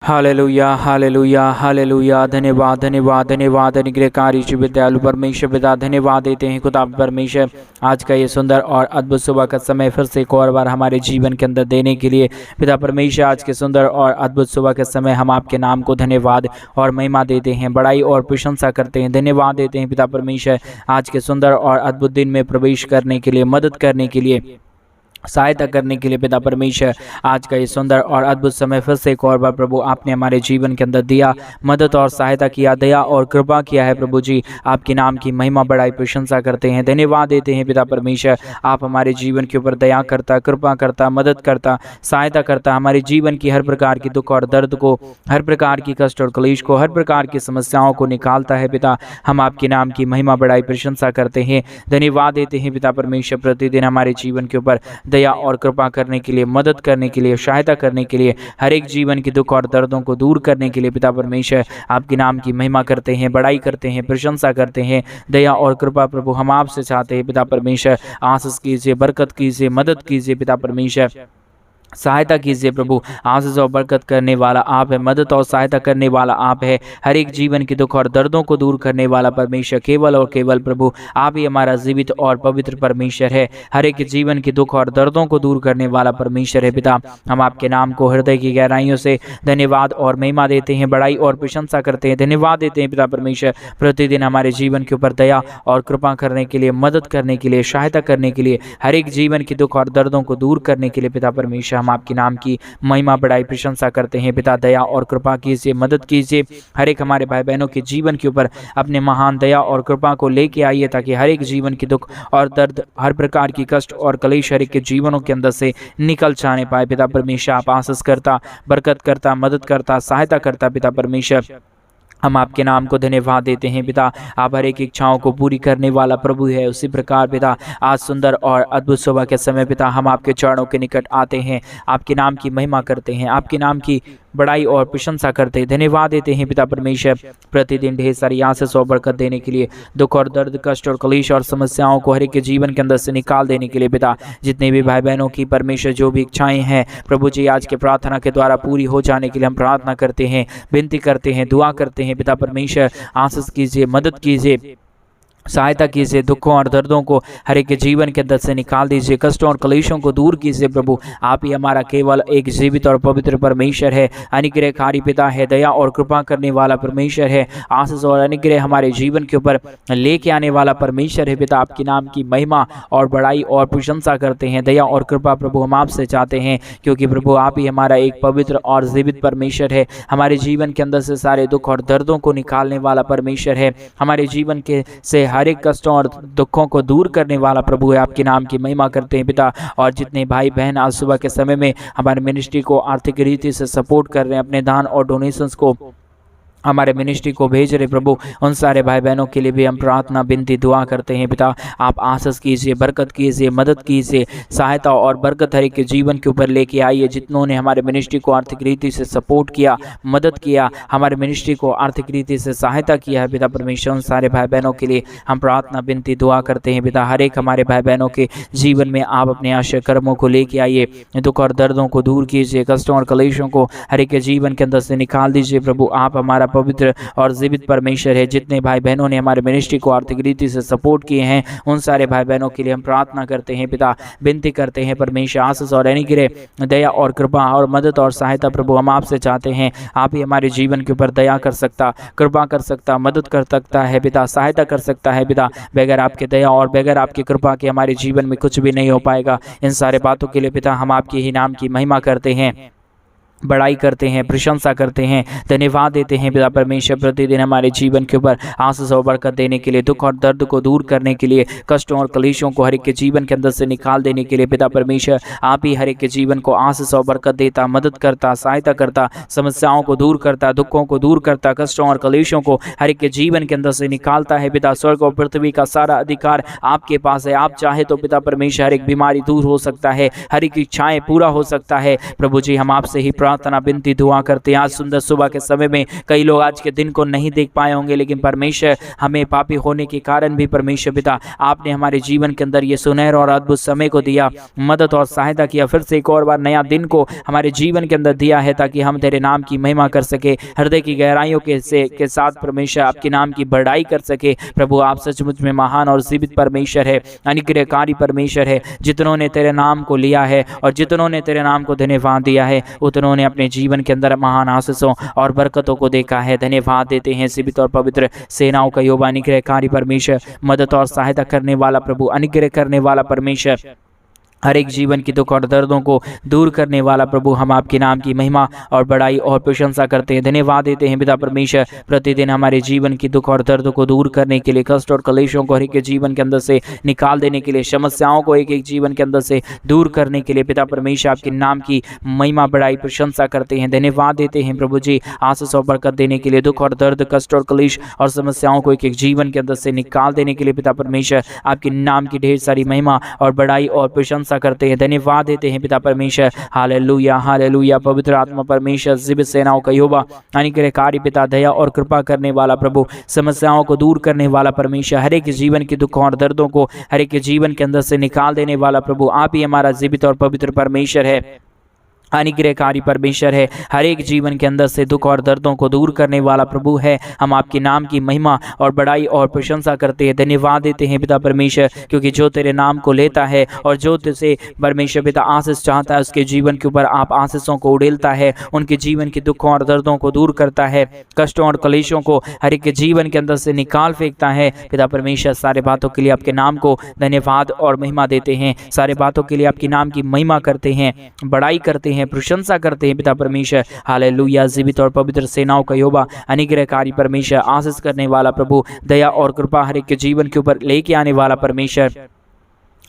Hallelujah hallelujah hallelujah. धन्यवाद धन्यवाद धन्यवाद अनुग्रहकारी जीवित दयालु परमेश्वर पिता, धन्यवाद देते हैं खुदा परमेश्वर आज का ये सुंदर और अद्भुत सुबह का समय फिर से एक और बार हमारे जीवन के अंदर देने के लिए पिता परमेश्वर आज के सुंदर और अद्भुत सुबह के समय हम आपके नाम को धन्यवाद और महिमा देते हैं, बड़ाई और प्रशंसा करते हैं। धन्यवाद देते हैं पिता परमेश्वर आज के सुंदर और अद्भुत दिन में प्रवेश करने के लिए, मदद करने के लिए, सहायता करने के लिए पिता परमेश्वर आज का ये सुंदर और अद्भुत समय फिर से एक और बार प्रभु आपने हमारे जीवन के अंदर दिया, मदद और सहायता किया, दया और कृपा किया है। प्रभु जी आपके नाम की महिमा बड़ाई प्रशंसा करते हैं, धन्यवाद देते हैं पिता परमेश्वर। आप हमारे जीवन के ऊपर दया करता, कृपा करता, मदद करता, सहायता करता, हमारे जीवन की हर प्रकार की दुख और दर्द को, हर प्रकार की कष्ट और क्लेश को, हर प्रकार की समस्याओं को निकालता है पिता। हम आपके नाम की महिमा बड़ाई प्रशंसा करते हैं, धन्यवाद देते हैं पिता परमेश्वर। प्रतिदिन हमारे जीवन के ऊपर दया और कृपा करने के लिए, मदद करने के लिए, सहायता करने के लिए, हर एक जीवन की दुख और दर्दों को दूर करने के लिए पिता परमेश्वर आपके नाम की महिमा करते हैं, बड़ाई करते हैं, प्रशंसा करते हैं। दया और कृपा प्रभु हम आपसे चाहते हैं पिता परमेश्वर। आशीष कीजिए, बरकत कीजिए, मदद कीजिए पिता परमेश्वर, सहायता कीजिए प्रभु। आशीष और बरकत करने वाला आप है, मदद और सहायता करने वाला आप है, हर एक जीवन के दुख और दर्दों को दूर करने वाला परमेश्वर केवल और केवल प्रभु आप ही हमारा जीवित और पवित्र परमेश्वर है। हर एक जीवन के दुख और दर्दों को दूर करने वाला परमेश्वर है पिता। हम आपके नाम को हृदय की गहराइयों से धन्यवाद और महिमा देते हैं, बड़ाई और प्रशंसा करते हैं, धन्यवाद देते हैं पिता परमेश्वर। प्रतिदिन हमारे जीवन के ऊपर दया और कृपा करने के लिए, मदद करने के लिए, सहायता करने के लिए, हर एक जीवन के दुख और दर्दों को दूर करने के लिए पिता परमेश्वर हम आपके नाम की महिमा बड़ाई प्रशंसा करते हैं पिता। दया और कृपा कीजिए, मदद कीजिए, हर एक हमारे भाई बहनों के जीवन के ऊपर अपने महान दया और कृपा को लेके आइए, ताकि हर एक जीवन की दुख और दर्द, हर प्रकार की कष्ट और क्लेश हर एक के जीवनों के अंदर से निकल जाने पाए पिता परमेश्वर। आप आशीष करता, बरकत करता, मदद करता, सहायता करता पिता परमेश्वर। हम आपके नाम को धन्यवाद देते हैं पिता। आप हर एक इच्छाओं को पूरी करने वाला प्रभु है। उसी प्रकार पिता आज सुंदर और अद्भुत सुबह के समय पिता हम आपके चरणों के निकट आते हैं, आपके नाम की महिमा करते हैं, आपके नाम की बड़ाई और प्रशंसा करते हैं, धन्यवाद देते हैं पिता परमेश्वर। प्रतिदिन ढेर सारी आशीष और बरकत देने के लिए, दुख और दर्द, कष्ट और क्लेश और समस्याओं को हर एक के जीवन के अंदर से निकाल देने के लिए पिता। जितने भी भाई बहनों की परमेश्वर जो भी इच्छाएं हैं प्रभु जी आज के प्रार्थना के द्वारा पूरी हो जाने के लिए हम प्रार्थना करते हैं, विनती करते हैं, दुआ करते हैं पिता परमेश्वर। आशीष कीजिए, मदद कीजिए, सहायता कीजिए, दुखों और दर्दों को हर एक के जीवन के अंदर से निकाल दीजिए, कष्टों और क्लेशों को दूर कीजिए प्रभु। आप ही हमारा केवल एक जीवित और पवित्र परमेश्वर है, अनुग्रहकारी पिता है, दया और कृपा करने वाला परमेश्वर है, आशीष और अनुग्रह हमारे जीवन के ऊपर लेके आने वाला परमेश्वर है पिता। आपके नाम की महिमा और बड़ाई और प्रशंसा करते हैं, दया और कृपा प्रभु हम आपसे चाहते हैं, क्योंकि प्रभु आप ही हमारा एक पवित्र और जीवित परमेश्वर है। हमारे जीवन के अंदर से सारे दुख और दर्दों को निकालने वाला परमेश्वर है, हमारे जीवन के से हर एक कष्टों और दुखों को दूर करने वाला प्रभु है। आपके नाम की महिमा करते हैं पिता। और जितने भाई बहन आज सुबह के समय में हमारे मिनिस्ट्री को आर्थिक रीति से सपोर्ट कर रहे हैं, अपने दान और डोनेशंस को हमारे मिनिस्ट्री को भेज रहे प्रभु, उन सारे भाई बहनों के लिए भी हम प्रार्थना, विनती, दुआ करते हैं पिता। आप आशीष कीजिए, बरकत कीजिए, मदद कीजिए, सहायता और बरकत हर एक के जीवन के ऊपर लेके आइए। जितनों ने हमारे मिनिस्ट्री को आर्थिक रीति से सपोर्ट किया, मदद किया, हमारे मिनिस्ट्री को आर्थिक रीति से सहायता किया है पिता परमेश्वर, उन सारे भाई बहनों के लिए हम प्रार्थना, विनती, दुआ करते हैं पिता। हर एक हमारे भाई बहनों के जीवन में आप अपने आश्रय कर्मों को लेके आइए, दुख और दर्दों को दूर कीजिए, कष्टों और क्लेशों को हर एक के जीवन के अंदर से निकाल दीजिए प्रभु। आप हमारा पवित्र और जीवित परमेश्वर है। जितने भाई बहनों ने हमारे मिनिस्ट्री को आर्थिक रीति से सपोर्ट किए हैं, उन सारे भाई बहनों के लिए हम प्रार्थना करते हैं पिता, विनती करते हैं परमेश्वर। आशीष और अनुग्रह, दया और कृपा और मदद और सहायता प्रभु हम आपसे चाहते हैं। आप ही हमारे जीवन के ऊपर दया कर सकता, कृपा कर सकता, मदद कर सकता है पिता, सहायता कर सकता है पिता। बगैर आपके दया और बगैर आपकी कृपा के हमारे जीवन में कुछ भी नहीं हो पाएगा। इन सारे बातों के लिए पिता हम आपके ही नाम की महिमा करते हैं, बड़ाई करते हैं, प्रशंसा करते हैं, धन्यवाद देते हैं पिता परमेश्वर। प्रतिदिन हमारे जीवन के ऊपर आशीष और बरकत देने के लिए, दुख और दर्द को दूर करने के लिए, कष्टों और क्लेशों को हर एक के जीवन के अंदर से निकाल देने के लिए पिता परमेश्वर आप ही हर एक के जीवन को आशीष और बरकत देता, मदद करता, सहायता करता, समस्याओं को दूर करता, दुखों को दूर करता, कष्टों और क्लेशों को हर एक के जीवन के अंदर से निकालता है पिता। स्वर्ग और पृथ्वी का सारा अधिकार आपके पास है। आप चाहे तो पिता परमेश्वर हर एक बीमारी दूर हो सकता है, हर एक इच्छाएं पूरा हो सकता है प्रभु जी। हम आपसे ही प्रार्थना विनती दुआ करते हैं। आज सुंदर सुबह के समय में कई लोग आज के दिन को नहीं देख पाए होंगे, लेकिन परमेश्वर हमें पापी होने के कारण भी परमेश्वर पिता आपने हमारे जीवन के अंदर ये सुनहरा और अद्भुत समय को दिया, मदद और सहायता किया, फिर से एक और बार नया दिन को हमारे जीवन के अंदर दिया है ताकि हम तेरे नाम की महिमा कर सके, हृदय की गहराइयों के साथ परमेश्वर आपके नाम की बढ़ाई कर सके। प्रभु आप सचमुच में महान और जीवित परमेश्वर है, अनुग्रहकारी परमेश्वर है। जितनों ने तेरे नाम को लिया है और जितनों ने तेरे नाम को धन्यवाद दिया है, उतनों ने अपने जीवन के अंदर महान आशीषों और बरकतों को देखा है। धन्यवाद देते हैं जीवित और पवित्र सेनाओं का यहोवा, अनुग्रहकारी परमेश्वर, मदद और सहायता करने वाला प्रभु, अनुग्रह करने वाला परमेश्वर, हर एक जीवन की दुख और दर्दों को दूर करने वाला प्रभु, हम आपके नाम की महिमा और बड़ाई और प्रशंसा करते हैं। धन्यवाद देते हैं पिता परमेश्वर, प्रतिदिन हमारे जीवन की दुख और दर्द को दूर करने के लिए, कष्ट और कलेशों को हर एक जीवन के अंदर से निकाल देने के लिए, समस्याओं को एक एक जीवन के अंदर से दूर करने के लिए पिता परमेश्वर आपके नाम की महिमा बड़ाई प्रशंसा करते हैं। धन्यवाद देते हैं प्रभु जी आशीष और बरकत देने के लिए, दुख और दर्द, कष्ट और कलेश और समस्याओं को एक एक जीवन के अंदर से निकाल देने के लिए पिता परमेश्वर आपके नाम की ढेर सारी महिमा और बड़ाई और प्रशंसा करते हैं। धन्यवाद देते हैं पिता परमेश्वर। Hallelujah hallelujah. पवित्र आत्मा परमेश्वर, जीवित सेनाओं का यहोवा, अनुग्रहकारी पिता, दया और कृपा करने वाला प्रभु, समस्याओं को दूर करने वाला परमेश्वर, हर एक जीवन के दुखों और दर्दों को हर एक जीवन के अंदर से निकाल देने वाला प्रभु, आप ही हमारा जीवित और पवित्र परमेश्वर है, अनुग्रहकारी परमेश्वर है, हर एक जीवन के अंदर से दुख और दर्दों को दूर करने वाला प्रभु है। हम आपके नाम की महिमा और बड़ाई और प्रशंसा करते हैं। धन्यवाद देते हैं पिता परमेश्वर, क्योंकि जो तेरे नाम को लेता है और जो तुझसे परमेश्वर पिता आशीष चाहता है, उसके जीवन के ऊपर आप आशीषों को उड़ेलता है, उनके जीवन के दुखों और दर्दों को दूर करता है, कष्टों और कलेशों को हर एक जीवन के अंदर से निकाल फेंकता है। पिता परमेश्वर, सारे बातों के लिए आपके नाम को धन्यवाद और महिमा देते हैं, सारे बातों के लिए आपके नाम की महिमा करते हैं, बड़ाई करते हैं, प्रशंसा करते हैं पिता परमेश्वर। हालेलुया। जीवित और पवित्र सेनाओं का यहोवा, अनुग्रहकारी परमेश्वर, आशीष करने वाला प्रभु, दया और कृपा हर एक के जीवन के ऊपर लेके आने वाला परमेश्वर,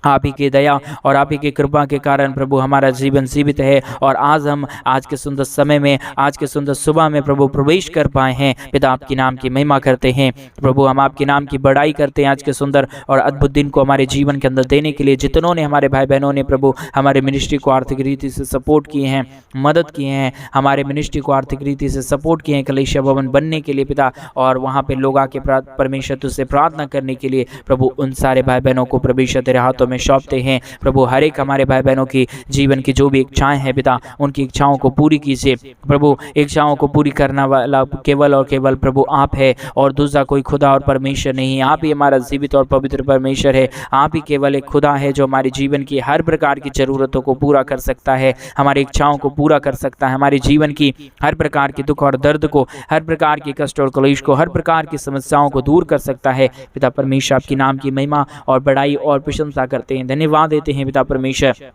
आप ही की दया और आप ही की कृपा के कारण प्रभु हमारा जीवन जीवित है। और आज हम आज के सुंदर समय में, आज के सुंदर सुबह में प्रभु प्रवेश कर पाए हैं। पिता आपके नाम की महिमा करते हैं प्रभु, हम आपके नाम की बड़ाई करते हैं। आज के सुंदर और अद्भुत दिन को हमारे जीवन के अंदर देने के लिए जितनों ने, हमारे भाई बहनों ने प्रभु हमारे मिनिस्ट्री को आर्थिक रीति से सपोर्ट किए हैं, मदद किए हैं, हमारे मिनिस्ट्री को आर्थिक रीति से सपोर्ट किए हैं कलीसिया भवन बनने के लिए पिता, और वहाँ पे लोग आके परमेश्वर तुझसे प्रार्थना करने के लिए प्रभु, उन सारे भाई बहनों को परमेश्वर तेरे हाथों में सौंपते हैं। प्रभु हर एक हमारे भाई बहनों की जीवन की जो भी इच्छाएं हैं पिता, उनकी इच्छाओं को पूरी कीजिए प्रभु। इच्छाओं को पूरी करने वाला केवल और केवल प्रभु आप है, और दूसरा कोई खुदा और परमेश्वर नहीं। आप ही हमारा जीवित और पवित्र परमेश्वर है। आप ही केवल एक खुदा है जो हमारे जीवन की हर प्रकार की जरूरतों को पूरा कर सकता है, हमारी इच्छाओं को पूरा कर सकता है, हमारे जीवन की हर प्रकार की दुख और दर्द को, हर प्रकार की कष्ट और कलेश को, हर प्रकार की समस्याओं को दूर कर सकता है। पिता परमेश्वर आपके नाम की महिमा और बड़ाई और प्रशंसा करते हैं। धन्यवाद देते हैं पिता परमेश्वर,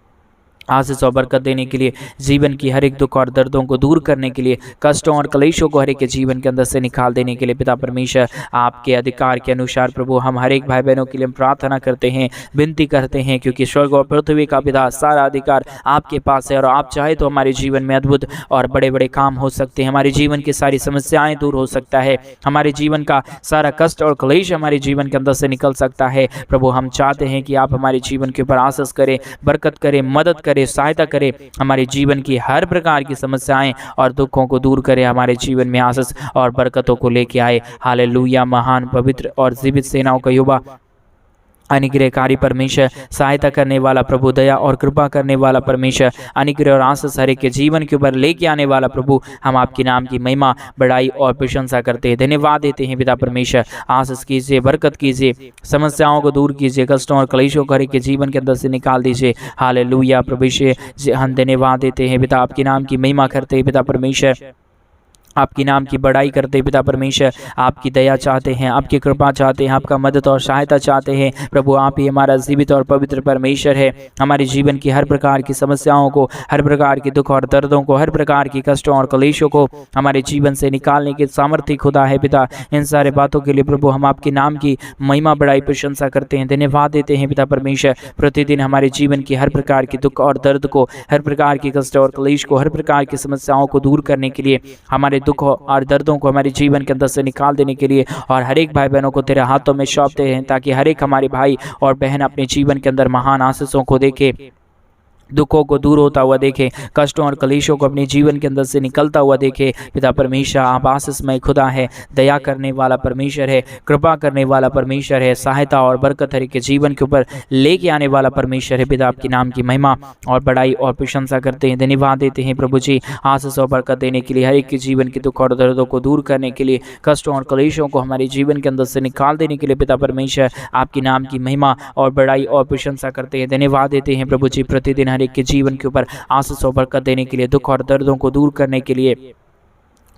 आशीष और बरकत देने के लिए, जीवन की हर एक दुख और दर्दों को दूर करने के लिए, कष्टों और कलेशों को हर एक के जीवन के अंदर से निकाल देने के लिए। पिता परमेश्वर आपके अधिकार के अनुसार प्रभु हम हर एक भाई बहनों के लिए प्रार्थना करते हैं, विनती करते हैं, क्योंकि स्वर्ग और पृथ्वी का पिता सारा अधिकार आपके पास है, और आप चाहे तो हमारे जीवन में अद्भुत और बड़े बड़े काम हो सकते हैं, हमारे जीवन की सारी समस्याएं दूर हो सकता है, हमारे जीवन का सारा कष्ट और कलेश हमारे जीवन के अंदर से निकल सकता है। प्रभु हम चाहते हैं कि आप हमारे जीवन के ऊपर आशीष करें, बरकत करें, मदद करें, सहायता करे, हमारे जीवन की हर प्रकार की समस्याएं और दुखों को दूर करे, हमारे जीवन में आशीष और बरकतों को लेके आए। हालेलुया। महान पवित्र और जीवित सेनाओं का यहोवा, अनुग्रहकारी परमेश्वर, सहायता करने वाला प्रभु, दया और कृपा करने वाला परमेश्वर, अनुग्रह और आशीष हर एक के जीवन के ऊपर लेके आने वाला प्रभु, हम आपके नाम की महिमा, बड़ाई और प्रशंसा करते हैं। धन्यवाद देते हैं पिता परमेश्वर, आशीष कीजिए, बरकत कीजिए, समस्याओं को दूर कीजिए, कष्टों और कलेशों को हर एक के जीवन के अंदर से निकाल दीजिए। हालेलुया। परमेश्वर हम धन्यवाद देते हैं पिता, आपके नाम की महिमा करते हैं पिता परमेश्वर, आपकी नाम की बड़ाई करते पिता परमेश्वर, आपकी दया चाहते हैं, आपकी कृपा चाहते हैं, आपका मदद और सहायता चाहते हैं प्रभु। आप ही हमारा जीवित और पवित्र परमेश्वर है, हमारे जीवन की हर प्रकार की समस्याओं को, हर प्रकार की दुख और दर्दों को, हर प्रकार की कष्टों और कलेशों को हमारे जीवन से निकालने के सामर्थ्य खुदा है पिता। इन सारे बातों के लिए प्रभु हम आपके नाम की महिमा, बड़ाई, प्रशंसा करते हैं, धन्यवाद देते हैं पिता परमेश्वर। प्रतिदिन हमारे जीवन की हर प्रकार की दुख और दर्द को, हर प्रकार की कष्ट और कलेश को, हर प्रकार की समस्याओं को दूर करने के लिए, हमारे दुख और दर्दों को हमारे जीवन के अंदर से निकाल देने के लिए, और हर एक भाई बहनों को तेरे हाथों में सौंपते हैं, ताकि हर एक हमारे भाई और बहन अपने जीवन के अंदर महान आशीषों को देखे, दुखों को दूर होता हुआ देखे, कष्टों और कलेशों को अपने जीवन के अंदर से निकलता हुआ देखे। पिता परमेश्वर, आप आशीषमय खुदा है, दया करने वाला परमेश्वर है, कृपा करने वाला परमेश्वर है, सहायता और बरकत हर एक के जीवन के ऊपर लेके आने वाला परमेश्वर है। पिता आपके नाम की महिमा और बड़ाई और प्रशंसा करते हैं, धन्यवाद देते हैं प्रभु जी, आशीष और बरकत देने के लिए, हर एक के जीवन के दुख और दर्दों को दूर करने के लिए, कष्टों और कलेशों को हमारे जीवन के अंदर से निकाल देने के लिए। पिता परमेश्वर, आपके नाम की महिमा और बड़ाई और प्रशंसा करते हैं, धन्यवाद देते हैं प्रभु जी, प्रतिदिन हर एक के जीवन के ऊपर आशीष और बरकत देने के लिए, दुख और दर्दों को दूर करने के लिए,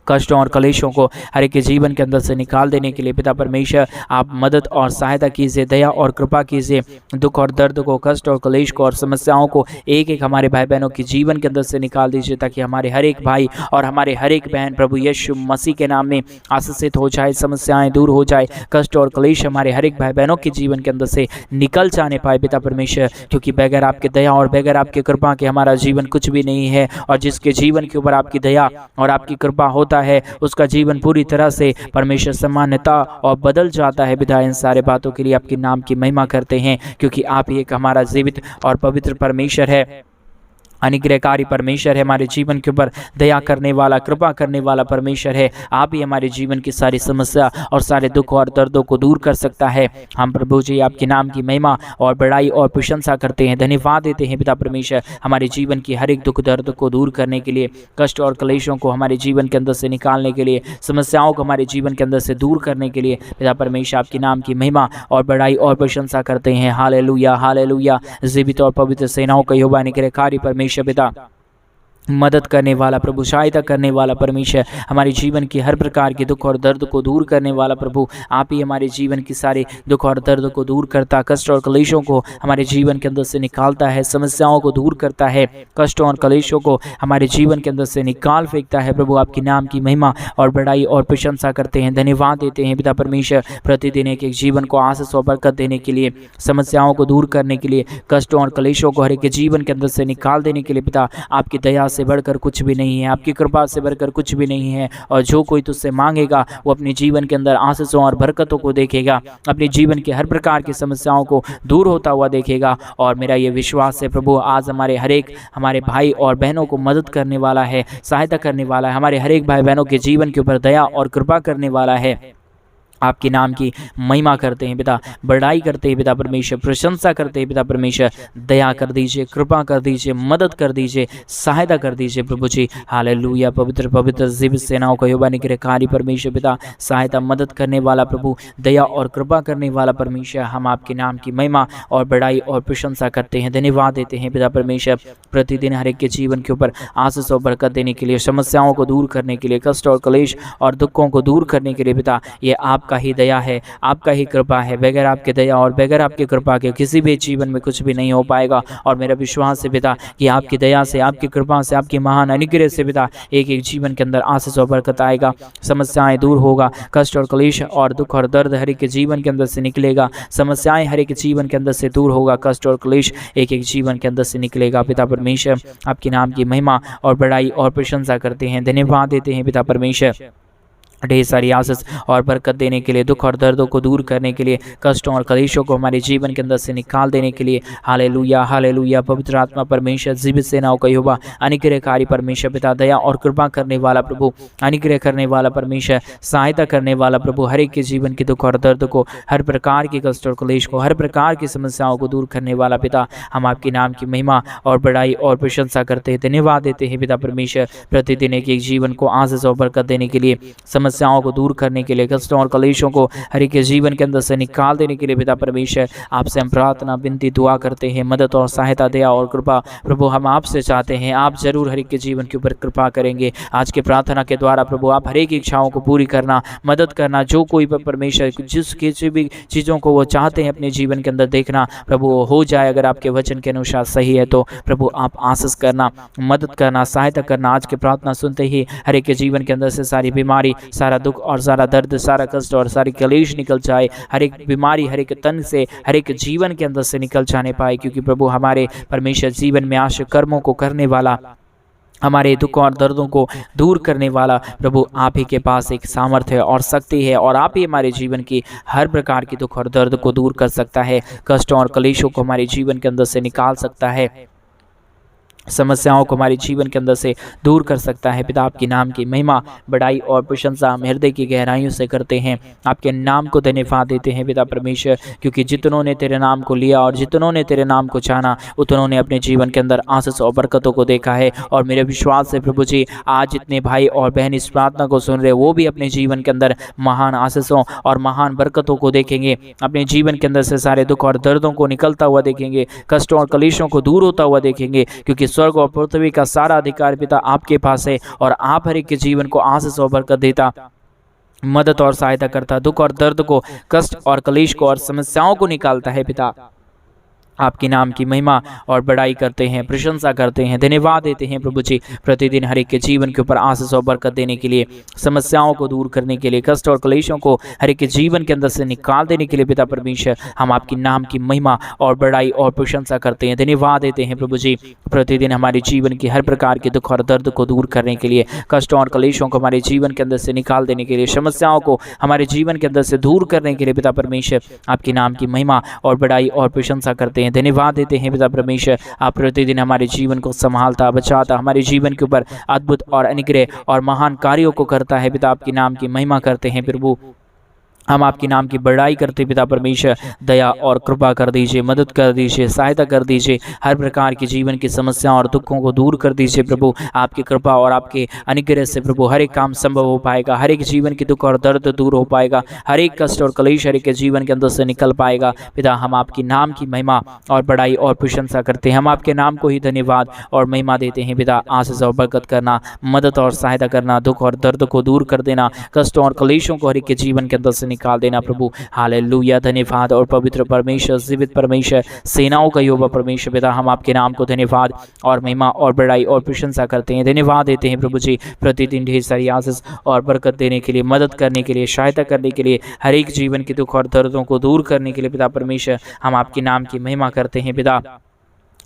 कष्टों और कलेशों को हर एक के जीवन के अंदर से निकाल देने के लिए। पिता परमेश्वर, आप मदद और सहायता कीजिए, दया और कृपा कीजिए, दुख और दर्द को, कष्ट और कलेश को और समस्याओं को एक एक हमारे भाई बहनों के जीवन के अंदर से निकाल दीजिए, ताकि हमारे हर एक भाई और हमारे हर एक बहन प्रभु यीशु मसीह के नाम में आशीषित हो जाए, समस्याएं दूर हो जाए, कष्ट और कलेश हमारे हर एक भाई बहनों के जीवन के अंदर से निकल जाने पाए। पिता परमेश्वर, क्योंकि बगैर आपके दया और बगैर आपके कृपा के हमारा जीवन कुछ भी नहीं है, और जिसके जीवन के ऊपर आपकी दया और आपकी कृपा होता है, उसका जीवन पूरी तरह से परमेश्वर सामान्यता और बदल जाता है। पिता, इन सारे बातों के लिए आपके नाम की महिमा करते हैं, क्योंकि आप ही एक हमारा जीवित और पवित्र परमेश्वर है, अनुग्रहकारी परमेश्वर है, हमारे जीवन के ऊपर दया करने वाला, कृपा करने वाला परमेश्वर है। आप ही हमारे जीवन की सारी समस्या और सारे दुख और दर्दों को दूर कर सकता है। हम प्रभु जी आपके नाम की महिमा और बड़ाई और प्रशंसा करते हैं, धन्यवाद देते हैं पिता परमेश्वर, हमारे जीवन की हर एक दुख दर्द को दूर करने के लिए, कष्ट और कलेशों को हमारे जीवन के अंदर से निकालने के लिए, समस्याओं को हमारे जीवन के अंदर से दूर करने के लिए। पिता परमेश्वर, आपके नाम की महिमा और बड़ाई और प्रशंसा करते हैं। Hallelujah, hallelujah. जीवित और पवित्र सेनाओं का यहोवा अनुग्रहकारी परमेश्वर पिता, मदद करने वाला प्रभु, सहायता करने वाला परमेश्वर, हमारे जीवन की हर प्रकार के दुख और दर्द को दूर करने वाला प्रभु, आप ही हमारे जीवन की सारे दुख और दर्द को दूर करता, कष्ट और कलेशों को हमारे जीवन के अंदर से निकालता है, समस्याओं को दूर करता है, कष्टों और कलेशों को हमारे जीवन के अंदर से निकाल फेंकता है। प्रभु, आपके नाम की महिमा और बड़ाई और प्रशंसा करते हैं, धन्यवाद देते हैं पिता परमेश्वर, प्रतिदिन एक जीवन को आशीष और बरकत देने के लिए, समस्याओं को दूर करने के लिए, कष्टों और कलेशों को हर एक जीवन के अंदर से निकाल देने के लिए। पिता, आपकी दया से बढ़कर कुछ भी नहीं है, आपकी कृपा से बढ़कर कुछ भी नहीं है, और जो कोई तुझसे मांगेगा वो अपने जीवन के अंदर आशीषों और बरकतों को देखेगा, अपने जीवन के हर प्रकार की समस्याओं को दूर होता हुआ देखेगा। और मेरा ये विश्वास है प्रभु, आज हमारे भाई और बहनों को मदद करने वाला है, सहायता करने वाला है, हमारे हर एक भाई बहनों के जीवन के ऊपर दया और कृपा करने वाला है। आपके नाम की महिमा करते हैं पिता, बड़ाई करते हैं पिता परमेश्वर, प्रशंसा करते हैं पिता परमेश्वर, दया कर दीजिए, कृपा कर दीजिए, मदद कर दीजिए, सहायता कर दीजिए प्रभु जी। हालेलुया। पवित्र पवित्र जीवित सेनाओं का यहोवा अनुग्रहकारी परमेश्वर पिता, सहायता मदद करने वाला प्रभु, दया और कृपा करने वाला परमेश्वर, हम आपके नाम की महिमा और बड़ाई और प्रशंसा करते हैं, धन्यवाद देते हैं पिता परमेश्वर, प्रतिदिन हर एक के जीवन के ऊपर आशीष और बरकत देने के लिए, समस्याओं को दूर करने के लिए, कष्ट और कलेश और दुखों को दूर करने के लिए। पिता, ये आपका ही दया है, आपका ही कृपा है, बगैर आपके दया और बगैर आपके कृपा के किसी भी जीवन में कुछ भी नहीं हो पाएगा। और मेरा विश्वास है पिता कि आपकी दया से, आपकी कृपा से, आपकी महान अनुग्रह से पिता एक एक जीवन के अंदर आशीष और बरकत आएगा, समस्याएं दूर होगा, कष्ट और कलेश और दुख और दर्द हर एक के जीवन के अंदर से निकलेगा, समस्याएं हर एक जीवन के अंदर से दूर होगा, कष्ट और कलेश एक एक जीवन के अंदर से निकलेगा। पिता परमेश्वर, आपके नाम की महिमा और बड़ाई और प्रशंसा करते हैं, धन्यवाद देते हैं पिता परमेश्वर, ढेर सारी आशीष और बरकत देने के लिए, दुख और दर्दों को दूर करने के लिए, कष्टों और कलेशों को हमारे जीवन के अंदर से निकाल देने के लिए। Hallelujah, hallelujah. पवित्र आत्मा परमेश्वर, जीवित सेनाओं का यहोवा अनुग्रहकारी परमेश्वर पिता, दया और कृपा करने वाला प्रभु, अनुग्रह करने वाला परमेश्वर, सहायता करने वाला प्रभु, हर एक के जीवन के दुख और दर्द को, हर प्रकार के कष्ट और कलेश को, हर प्रकार की समस्याओं को दूर करने वाला पिता, हम आपके नाम की महिमा और बड़ाई और प्रशंसा करते हैं, धन्यवाद देते हैं पिता परमेश्वर, प्रतिदिन एक एक जीवन को आशीष और बरकत देने के लिए, समस्याओं को दूर करने के लिए, कष्टों और कलेशों को हर एक के जीवन के अंदर से निकाल देने के लिए। पिता परमेश्वर, आपसे हम प्रार्थना विनती दुआ करते हैं, मदद और सहायता, दया और कृपा प्रभु हम आपसे चाहते हैं, आप जरूर हर एक के जीवन के ऊपर कृपा करेंगे। आज के प्रार्थना के द्वारा प्रभु आप हर एक इच्छाओं को पूरी करना, मदद करना, जो कोई परमेश्वर जिस किसी भी चीज़ों को वो चाहते हैं अपने जीवन के अंदर देखना प्रभु वो हो जाए, अगर आपके वचन के अनुसार सही है तो प्रभु आप आशीष करना, मदद करना, सहायता करना। आज की प्रार्थना सुनते ही हर एक के जीवन के अंदर से सारी बीमारी, सारा दुख और सारा दर्द, सारा कष्ट और सारी कलेश निकल जाए, हर एक बीमारी हर एक तन से, हर एक जीवन के अंदर से निकल जाने पाए, क्योंकि प्रभु हमारे परमेश्वर जीवन में आशा कर्मों को करने वाला, हमारे दुख और दर्दों को दूर करने वाला प्रभु आप ही के पास एक सामर्थ्य और शक्ति है, और आप ही हमारे जीवन की हर प्रकार की दुख और दर्द को दूर कर सकता है, कष्टों और कलेशों को हमारे जीवन के अंदर से निकाल सकता है। समस्याओं को हमारे जीवन के अंदर से दूर कर सकता है। पिता आपके नाम की महिमा, बड़ाई और प्रशंसा हम हृदय की गहराइयों से करते हैं। आपके नाम को धन्यवाद देते हैं पिता परमेश्वर, क्योंकि जितनों ने तेरे नाम को लिया और जितनों ने तेरे नाम को जाना उतनों ने अपने जीवन के अंदर आशीष और बरकतों को देखा है। और मेरे विश्वास है प्रभु जी, आज जितने भाई और बहन इस प्रार्थना को सुन रहे वो भी अपने जीवन के अंदर महान आशीषों और महान बरकतों को देखेंगे। अपने जीवन के अंदर से सारे दुख और दर्दों को निकलता हुआ देखेंगे, कष्टों और कलेशों को दूर होता हुआ देखेंगे, क्योंकि स्वर्ग और पृथ्वी का सारा अधिकार पिता आपके पास है और आप हर एक के जीवन को आशीष और बरकत देता, मदद और सहायता करता, दुख और दर्द को, कष्ट और कलेश को और समस्याओं को निकालता है। पिता आपके नाम की महिमा और बड़ाई करते हैं, प्रशंसा करते हैं, धन्यवाद देते हैं प्रभु जी। प्रतिदिन हर एक के जीवन के ऊपर आशीष और बरकत देने के लिए, समस्याओं को दूर करने के लिए, कष्ट और क्लेशों को हर एक के जीवन के अंदर से निकाल देने के लिए पिता परमेश्वर हम आपके नाम की महिमा और बड़ाई और प्रशंसा करते हैं, धन्यवाद देते हैं प्रभु जी। प्रतिदिन हमारे जीवन की हर प्रकार के दुख और दर्द को दूर करने के लिए, कष्टों और क्लेशों को हमारे जीवन के अंदर से निकाल देने के लिए, समस्याओं को हमारे जीवन के अंदर से दूर करने के लिए पिता परमेश्वर आपके नाम की महिमा और बड़ाई और प्रशंसा करते हैं, धन्यवाद देते हैं पिता परमेश्वर। आप प्रतिदिन हमारे जीवन को संभालता, बचाता, हमारे जीवन के ऊपर अद्भुत और अनुग्रह और महान कार्यों को करता है। पिता आपके नाम की महिमा करते हैं प्रभु, हम आपके नाम की बड़ाई करते पिता परमेश्वर। दया और कृपा कर दीजिए, मदद कर दीजिए, सहायता कर दीजिए, हर प्रकार की जीवन की समस्याओं और दुखों को दूर कर दीजिए प्रभु। आपकी कृपा और आपके अनुग्रह से प्रभु हर एक काम संभव हो पाएगा, हर एक जीवन की दुख और दर्द दूर हो पाएगा, हर एक कष्ट और कलेश हर एक के जीवन के अंदर से निकल पाएगा। पिता हम आपकी नाम की महिमा और बड़ाई और प्रशंसा करते हैं, हम आपके नाम को ही धन्यवाद और महिमा देते हैं। पिता आशीष और बरकत करना, मदद और सहायता करना, दुख और दर्द को दूर कर देना, कष्टों और कलेशों को हर एक के जीवन के अंदर से निकाल देना प्रभु। हालेलुया, धन्यवाद और पवित्र परमेश्वर, जीवित परमेश्वर, सेनाओं का यहोवा परमेश्वर पिता हम आपके नाम को धन्यवाद और महिमा और बड़ाई और प्रशंसा करते हैं, धन्यवाद देते हैं प्रभु जी। प्रतिदिन ढेर सारी आशीष और बरकत देने के लिए, मदद करने के लिए, सहायता करने के लिए, हर एक जीवन के दुख और दर्दों को दूर करने के लिए पिता परमेश्वर हम आपके नाम की महिमा करते हैं। पिता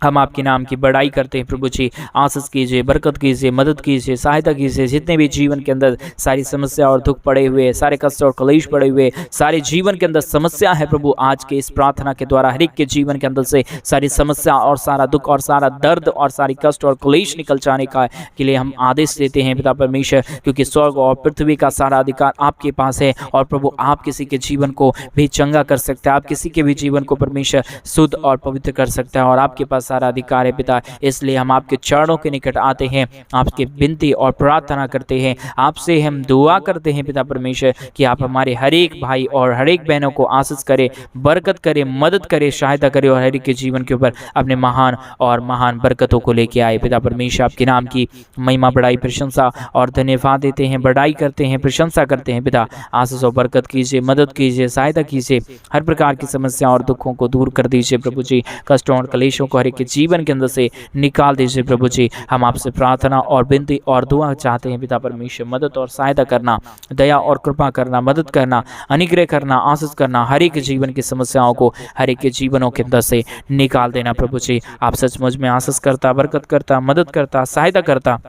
हम आपके नाम की बड़ाई करते हैं प्रभु जी। आशीष कीजिए, बरकत कीजिए, मदद कीजिए, सहायता कीजिए। जितने भी जीवन के अंदर सारी समस्या और दुख पड़े हुए, सारे कष्ट और कलेश पड़े हुए, सारे जीवन के अंदर समस्या है प्रभु, आज के इस प्रार्थना के द्वारा हर एक के जीवन के अंदर से सारी समस्या और सारा दुख और सारा दर्द और सारी कष्ट और कलेश निकल जाने का के लिए हम आदेश देते हैं पिता परमेश्वर, क्योंकि स्वर्ग और पृथ्वी का सारा अधिकार आपके पास है। और प्रभु आप किसी के जीवन को भी चंगा कर सकते हैं, आप किसी के भी जीवन को परमेश्वर शुद्ध और पवित्र कर सकते हैं, और आपके पास सारा अधिकार है पिता। इसलिए हम आपके चरणों के निकट आते हैं, आपके विनती और प्रार्थना करते हैं, आपसे हम दुआ करते हैं पिता परमेश्वर कि आप हमारे हर एक भाई और हर एक बहनों को आशीष करें, बरकत करें, मदद करें, सहायता करें, और हर एक के जीवन के ऊपर अपने महान और महान बरकतों को लेके आए। पिता परमेश्वर आपके नाम की महिमा, बड़ाई, प्रशंसा और धन्यवाद देते हैं, बड़ाई करते हैं, प्रशंसा करते हैं। पिता आशीष और बरकत कीजिए, मदद कीजिए, सहायता कीजिए, हर प्रकार की समस्या और दुखों को दूर कर दीजिए प्रभु जी। कष्टों और कलेशों को हर एक के जीवन के अंदर से निकाल दीजिए प्रभु जी। हम आपसे प्रार्थना और विनती और दुआ चाहते हैं पिता परमेश्वर, मदद और सहायता करना, दया और कृपा करना, मदद करना, अनुग्रह करना, आशीष करना, हर एक जीवन की समस्याओं को हर एक के जीवनों के अंदर से निकाल देना प्रभु जी। आप सचमुच में आशीष करता, बरकत करता, मदद करता, सहायता करता,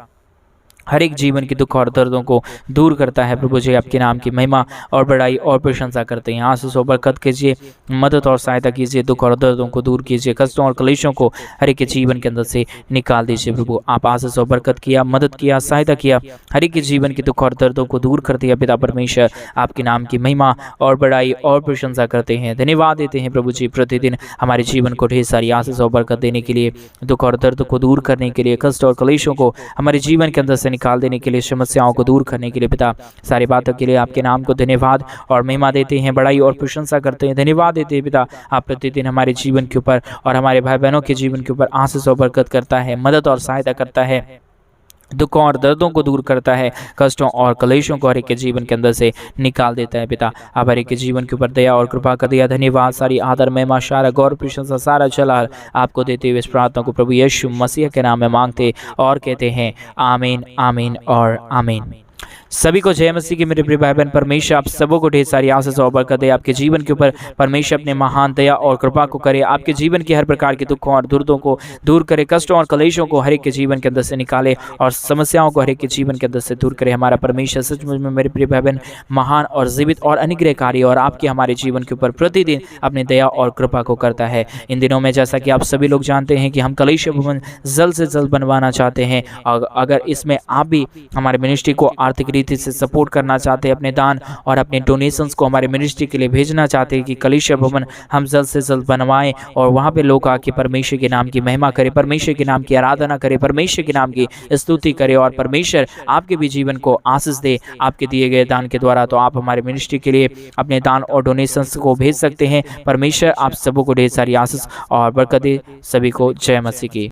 हर एक जीवन की दुख और दर्दों को दूर करता है प्रभु जी। आपके नाम की महिमा और बड़ाई और प्रशंसा करते हैं। आशीष और बरकत कीजिए, मदद और सहायता कीजिए, दुख और दर्दों को दूर कीजिए, कष्टों और कलेशों को हर एक के जीवन के अंदर से निकाल दीजिए प्रभु। आप आशीष और बरकत किया, मदद किया, सहायता किया, हर एक के जीवन के दुख और दर्दों को दूर कर दिया पिता परमेश्वर। आपके नाम की महिमा और बड़ाई और प्रशंसा करते हैं, धन्यवाद देते हैं प्रभु जी। प्रतिदिन हमारे जीवन को ढेर सारी आशीष और बरकत देने के लिए, दुख और दर्द को दूर करने के लिए, कष्ट और कलेशों को हमारे जीवन के अंदर से निकाल देने के लिए, समस्याओं को दूर करने के लिए पिता सारी बातों के लिए आपके नाम को धन्यवाद और महिमा देते हैं, बड़ाई और प्रशंसा करते हैं, धन्यवाद देते हैं पिता। आप प्रतिदिन हमारे जीवन के ऊपर और हमारे भाई बहनों के जीवन के ऊपर आशीष और बरकत करता है, मदद और सहायता करता है, दुखों और दर्दों को दूर करता है, कष्टों और कलेशों को हर एक के जीवन के अंदर से निकाल देता है पिता। आप हर एक के जीवन के ऊपर दया और कृपा कर दिया, धन्यवाद। सारी आदर, महिमा, सारा गौर, प्रशंसा, सारा जलाल आपको देते हुए इस प्रार्थना को प्रभु यीशु मसीह के नाम में मांगते और कहते हैं आमीन, आमीन और आमीन। सभी को जय मसीह की मेरे प्रिय भाई बहन। परमेश्वर आप सबों को ढेर सारी आशीष और बरकत दे। आपके जीवन के ऊपर परमेश्वर अपने महान दया और कृपा को करे। आपके जीवन के हर प्रकार के दुखों और दुर्दों को दूर करे, कष्टों और कलेशों को हर एक के जीवन के अंदर से निकाले और समस्याओं को हर एक के जीवन के अंदर से दूर करे। हमारा परमेश्वर सचमुच में मेरे प्रिय भाई बहन महान और जीवित और अनुग्रहकारी और आपके हमारे जीवन के ऊपर प्रतिदिन अपनी दया और कृपा को करता है। इन दिनों में जैसा कि आप सभी लोग जानते हैं कि हम कलीसिया भवन जल्द से जल्द बनवाना चाहते हैं, और अगर इसमें आप भी हमारे मिनिस्ट्री को आर्थिक रीति से सपोर्ट करना चाहते हैं, अपने दान और अपने डोनेशंस को हमारे मिनिस्ट्री के लिए भेजना चाहते हैं कि कलीसिया भवन हम जल्द से जल्द बनवाएं और वहां पे लोग आके परमेश्वर के नाम की महिमा करें, परमेश्वर के नाम की आराधना करें, परमेश्वर के नाम की स्तुति करें और परमेश्वर आपके भी जीवन को आशीष दे आपके दिए गए दान के द्वारा, तो आप हमारे मिनिस्ट्री के लिए अपने दान और डोनेशंस को भेज सकते हैं। परमेश्वर आप सबों को ढेर सारी आशीष और बरकत दे। सभी को जय मसीह की।